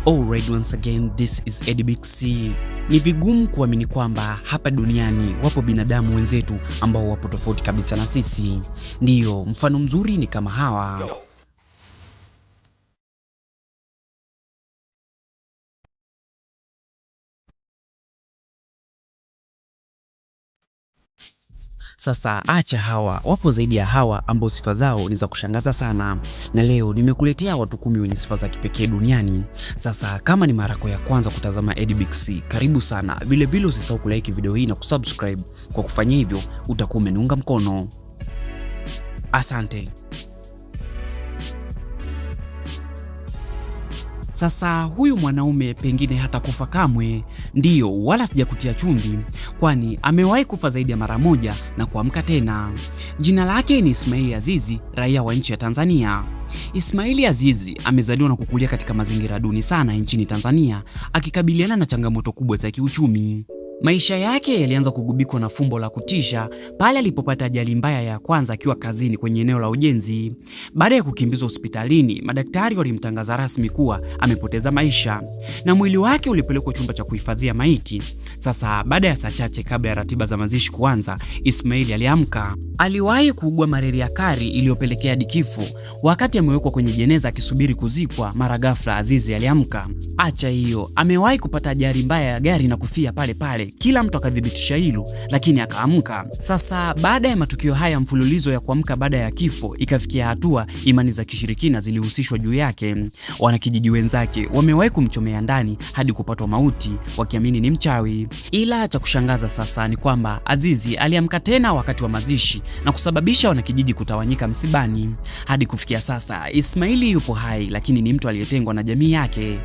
Alright, once again, this is Eddie Big C. Ni vigumu kuamini kwamba hapa duniani wapo binadamu wenzetu ambao wapo tofauti kabisa na sisi. Ndiyo, mfano mzuri ni kama hawa. Sasa acha hawa, wapo zaidi ya hawa ambao sifa zao ni za kushangaza sana. Na leo nimekuletea watu 10 wenye sifa za kipekee duniani. Sasa kama ni mara yako ya kwanza kutazama Eddie Big C, karibu sana. Vile vile usisahau kulike video hii na kusubscribe. Kwa kufanya hivyo utakuwa umeniunga mkono. Asante. Sasa huyu mwanaume pengine hata kufa kamwe. Ndiyo, wala sijakutia chumvi, kwani amewahi kufa zaidi ya mara moja na kuamka tena. Jina lake ni Ismail Azizi, raia wa nchi ya Tanzania. Ismail Azizi amezaliwa na kukulia katika mazingira duni sana nchini Tanzania, akikabiliana na changamoto kubwa za kiuchumi. Maisha yake yalianza kugubikwa na fumbo la kutisha pale alipopata ajali mbaya ya kwanza akiwa kazini kwenye eneo la ujenzi. Baada ya kukimbizwa hospitalini, madaktari walimtangaza rasmi kuwa amepoteza maisha na mwili wake ulipelekwa chumba cha kuhifadhia maiti. Sasa baada ya saa chache kabla ya ratiba za mazishi kuanza, Ismail aliamka. Aliwahi kuugua malaria kali iliyopelekea hadi kifo. Wakati amewekwa kwenye jeneza akisubiri kuzikwa, mara ghafla Azizi aliamka. Acha hiyo, amewahi kupata ajali mbaya ya gari na kufia pale pale. Kila mtu akadhibitisha hilo, lakini akaamka. Sasa baada ya matukio haya mfululizo ya kuamka baada ya kifo, ikafikia hatua imani za kishirikina zilihusishwa juu yake. Wanakijiji wenzake wamewahi kumchomea ndani hadi kupatwa mauti, wakiamini ni mchawi. Ila cha kushangaza sasa ni kwamba Azizi aliamka tena wakati wa mazishi na kusababisha wanakijiji kutawanyika msibani. Hadi kufikia sasa Ismaili yupo hai, lakini ni mtu aliyetengwa na jamii yake.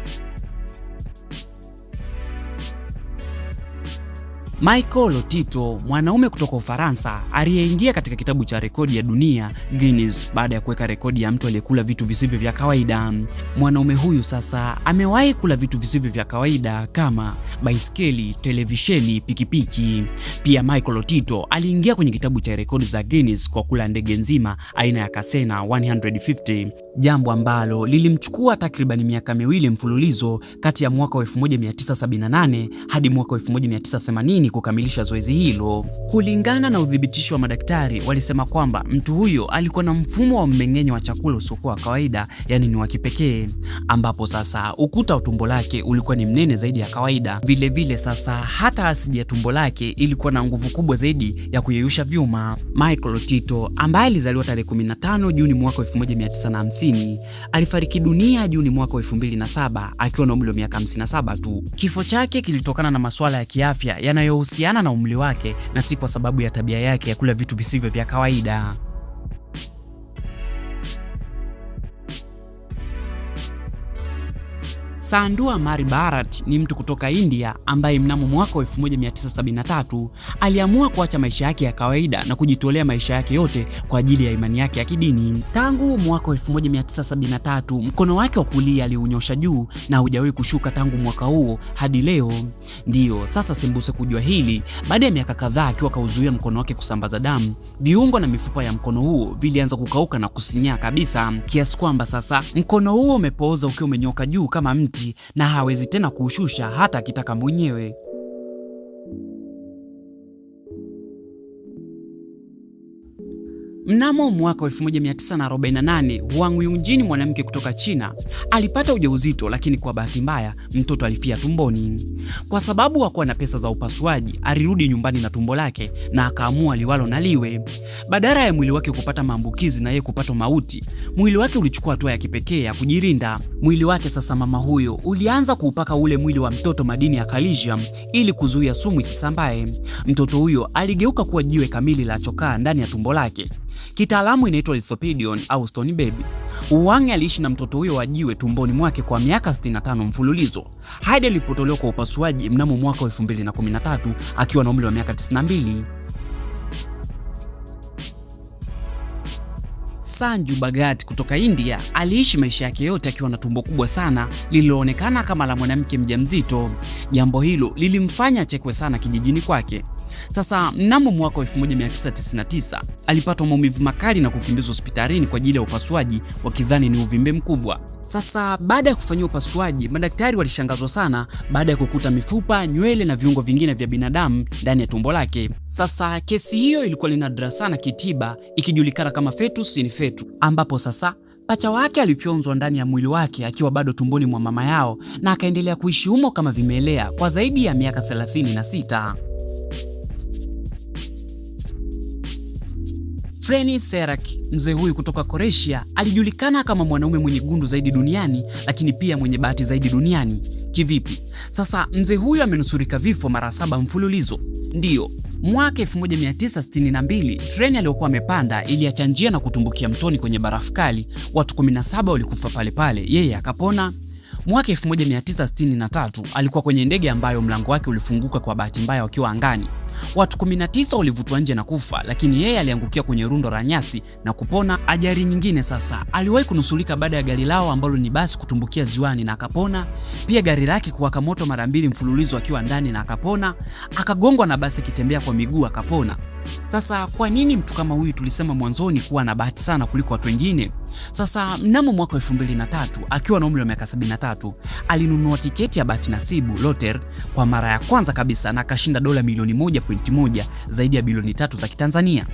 Michael Lotito, mwanaume kutoka Ufaransa aliyeingia katika kitabu cha rekodi ya dunia Guinness baada ya kuweka rekodi ya mtu aliyekula vitu visivyo vya kawaida. Mwanaume huyu sasa amewahi kula vitu visivyo vya kawaida kama baiskeli, televisheni, pikipiki. Pia Michael Lotito aliingia kwenye kitabu cha rekodi za Guinness kwa kula ndege nzima aina ya Cessna 150, jambo ambalo lilimchukua takriban miaka 2 mfululizo kati ya mwaka 1978 hadi mwaka 1980 kukamilisha zoezi hilo. Kulingana na udhibitisho wa madaktari, walisema kwamba mtu huyo alikuwa na mfumo wa mmeng'enyo wa chakula usiokuwa wa kawaida, yani ni wa kipekee, ambapo sasa ukuta wa tumbo lake ulikuwa ni mnene zaidi ya kawaida. Vile vile sasa hata asidi ya tumbo lake ilikuwa na nguvu kubwa zaidi ya kuyeyusha vyuma. Michael Lotito ambaye alizaliwa tarehe 15 Juni mwaka 1950 alifariki dunia Juni mwaka 2007 akiwa na umri wa miaka 57 tu. Kifo chake kilitokana na masuala ya kiafya yanayohusiana na umri wake na si kwa sababu ya tabia yake ya kula vitu visivyo vya kawaida. Sandhu Amari Bharat ni mtu kutoka India ambaye mnamo mwaka 1973 aliamua kuacha maisha yake ya kawaida na kujitolea maisha yake yote kwa ajili ya imani yake ya kidini. Tangu mwaka 1973 mkono wake wa kulia aliunyosha juu na hujawahi kushuka tangu mwaka huo hadi leo. Ndiyo, sasa sembuse kujua hili, baada ya miaka kadhaa akiwa kauzuia mkono wake kusambaza damu, viungo na mifupa ya mkono huo vilianza kukauka na kusinyaa kabisa, kiasi kwamba sasa mkono huo umepooza ukiwa umenyoka juu kama mti na hawezi tena kuushusha hata akitaka mwenyewe. Mnamo mwaka 1948 Huang Yunjin, mwanamke kutoka China, alipata ujauzito, lakini kwa bahati mbaya mtoto alifia tumboni. Kwa sababu hakuwa na pesa za upasuaji, alirudi nyumbani na tumbo lake na akaamua liwalo na liwe. Badala ya mwili wake kupata maambukizi na yeye kupata mauti, mwili wake ulichukua hatua ya kipekee ya kujirinda. Mwili wake sasa mama huyo ulianza kuupaka ule mwili wa mtoto madini ya calcium ili kuzuia sumu isisambae. Mtoto huyo aligeuka kuwa jiwe kamili la chokaa ndani ya tumbo lake. Kitaalamu inaitwa Lithopidion au stone baby. Huang aliishi na mtoto huyo wa jiwe tumboni mwake kwa miaka 65 mfululizo hadi alipotolewa kwa upasuaji mnamo mwaka 2013 akiwa na umri wa miaka 92. Sanju Bhagat kutoka India aliishi maisha yake yote akiwa na tumbo kubwa sana lililoonekana kama la mwanamke mjamzito. Jambo hilo lilimfanya achekwe sana kijijini kwake. Sasa mnamo mwaka 1999 alipata maumivu makali na kukimbizwa hospitalini kwa ajili ya upasuaji wakidhani ni uvimbe mkubwa. Sasa baada ya kufanyia upasuaji, madaktari walishangazwa sana baada ya kukuta mifupa, nywele na viungo vingine vya binadamu ndani ya tumbo lake. Sasa kesi hiyo ilikuwa ni nadra sana kitiba, ikijulikana kama fetus in fetu, ambapo sasa pacha wake alifyonzwa ndani ya mwili wake akiwa bado tumboni mwa mama yao na akaendelea kuishi humo kama vimelea kwa zaidi ya miaka 36. Freni Serak, mzee huyu kutoka Croatia, alijulikana kama mwanaume mwenye gundu zaidi duniani, lakini pia mwenye bahati zaidi duniani. Kivipi? Sasa mzee huyu amenusurika vifo mara 7 mfululizo. Ndiyo, mwaka 1962 treni aliyokuwa amepanda iliacha njia na kutumbukia mtoni kwenye barafu kali. Watu 17 walikufa pale pale, yeye akapona. Mwaka 1963 alikuwa kwenye ndege ambayo mlango wake ulifunguka kwa bahati mbaya wakiwa angani. Watu 19 walivutwa nje na kufa, lakini yeye aliangukia kwenye rundo la nyasi na kupona. Ajali nyingine sasa, aliwahi kunusulika baada ya gari lao ambalo ni basi kutumbukia ziwani na akapona. Pia gari lake kuwaka moto mara 2 mfululizo akiwa ndani na akapona. Akagongwa na basi akitembea kwa miguu akapona. Sasa kwa nini mtu kama huyu tulisema mwanzoni kuwa na bahati sana kuliko watu wengine? Sasa mnamo mwaka 2003 akiwa na umri wa miaka 73 alinunua tiketi ya bahati nasibu Lotter kwa mara ya kwanza kabisa na akashinda dola milioni 1.1, zaidi ya bilioni 3 za Kitanzania.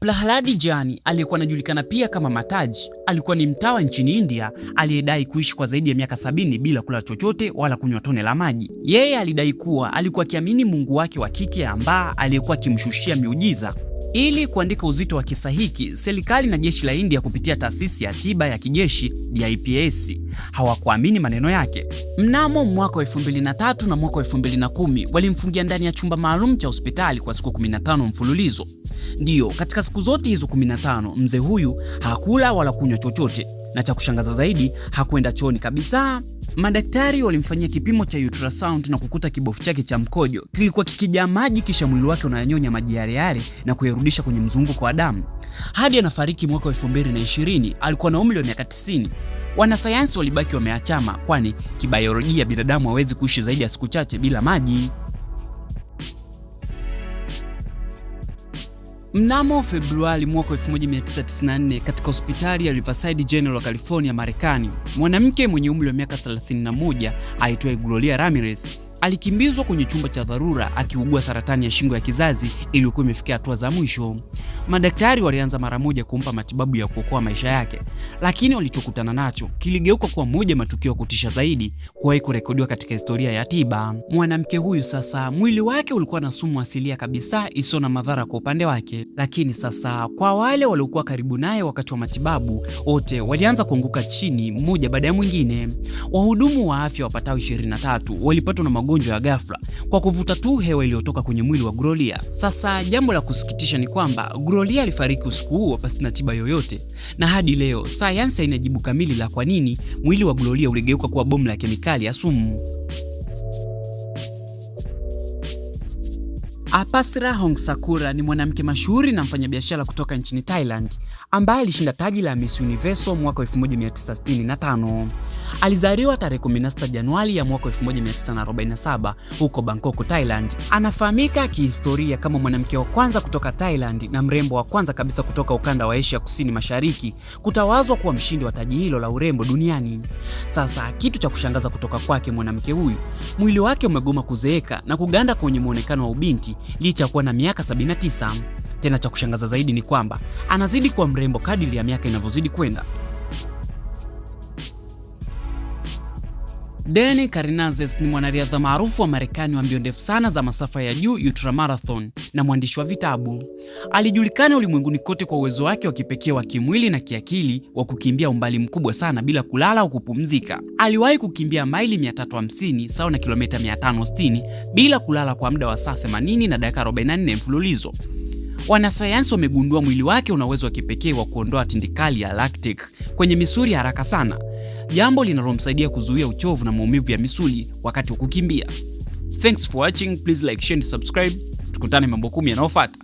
Prahalad Jani aliyekuwa anajulikana pia kama Mataji alikuwa ni mtawa nchini India aliyedai kuishi kwa zaidi ya miaka 70 bila kula chochote wala kunywa tone la maji. Yeye alidai kuwa alikuwa akiamini Mungu wake wa kike ambaye aliyekuwa akimshushia miujiza. Ili kuandika uzito wa kisa hiki, serikali na jeshi la India kupitia taasisi ya tiba ya kijeshi DIPS hawakuamini maneno yake. Mnamo mwaka 2003 na mwaka 2010 walimfungia ndani ya chumba maalum cha hospitali kwa siku 15 mfululizo. Ndiyo, katika siku zote hizo 15 mzee huyu hakula wala kunywa chochote, na cha kushangaza zaidi hakuenda chooni kabisa. Madaktari walimfanyia kipimo cha ultrasound na kukuta kibofu chake cha mkojo kilikuwa kikijaa maji, kisha mwili wake unayanyonya maji yale na kuyarudisha kwenye mzunguko wa damu. Hadi anafariki mwaka 2020 alikuwa na umri wa miaka 90. Wanasayansi walibaki wameachama, kwani kibiolojia binadamu hawezi kuishi zaidi ya siku chache bila maji. Mnamo Februari mwaka 1994 katika hospitali ya Riverside General California, Marekani, mwanamke mwenye umri wa miaka 31 aitwaye Gloria Ramirez alikimbizwa kwenye chumba cha dharura akiugua saratani ya shingo ya kizazi iliyokuwa imefikia hatua za mwisho. Madaktari walianza mara moja kumpa matibabu ya kuokoa maisha yake, lakini walichokutana nacho kiligeuka kuwa moja matukio ya kutisha zaidi kuwahi kurekodiwa katika historia ya tiba. Mwanamke huyu sasa, mwili wake ulikuwa na sumu asilia kabisa isiyo na madhara kwa upande wake, lakini sasa kwa wale waliokuwa karibu naye wakati wa matibabu, wote walianza kuanguka chini mmoja baada ya mwingine. Wahudumu wa afya wapatao 23 walipatwa na magonjwa ya ghafla kwa kuvuta tu hewa iliyotoka kwenye mwili wa Gloria. Sasa jambo la kusikitisha ni kwamba Gloria alifariki usiku huo pasina tiba yoyote, na hadi leo sayansi haina jibu kamili la kwa nini mwili wa Gloria uligeuka kuwa bomu la kemikali ya sumu. Apasra Hongsakura ni mwanamke mashuhuri na mfanyabiashara kutoka nchini Thailand ambaye alishinda taji la Miss Universe mwaka 1965. Alizaliwa tarehe 16 Januari ya mwaka 1947 huko Bangkok, Thailand. Anafahamika kihistoria kama mwanamke wa kwanza kutoka Thailand na mrembo wa kwanza kabisa kutoka ukanda wa Asia Kusini Mashariki kutawazwa kuwa mshindi wa taji hilo la urembo duniani. Sasa kitu cha kushangaza kutoka kwake mwanamke huyu, mwili wake umegoma kuzeeka na kuganda kwenye muonekano wa ubinti licha kuwa na miaka 79. Tena cha kushangaza zaidi ni kwamba anazidi kuwa mrembo kadiri ya miaka inavyozidi kwenda. Dani Carinazes ni mwanariadha maarufu wa Marekani wa mbio ndefu sana za masafa ya juu ultramarathon na mwandishi wa vitabu. Alijulikana ulimwenguni kote kwa uwezo wake wa kipekee wa kimwili na kiakili wa kukimbia umbali mkubwa sana bila kulala au kupumzika. Aliwahi kukimbia maili 350 sawa na kilomita 560 bila kulala kwa muda wa saa 80 na dakika 44 mfululizo. Wanasayansi wamegundua mwili wake una uwezo wa kipekee wa kuondoa tindikali ya lactic kwenye misuli haraka sana, jambo linalomsaidia kuzuia uchovu na maumivu ya misuli wakati wa kukimbia. Thanks for watching, please like, share and subscribe. Tukutane mambo 10 yanayofuata.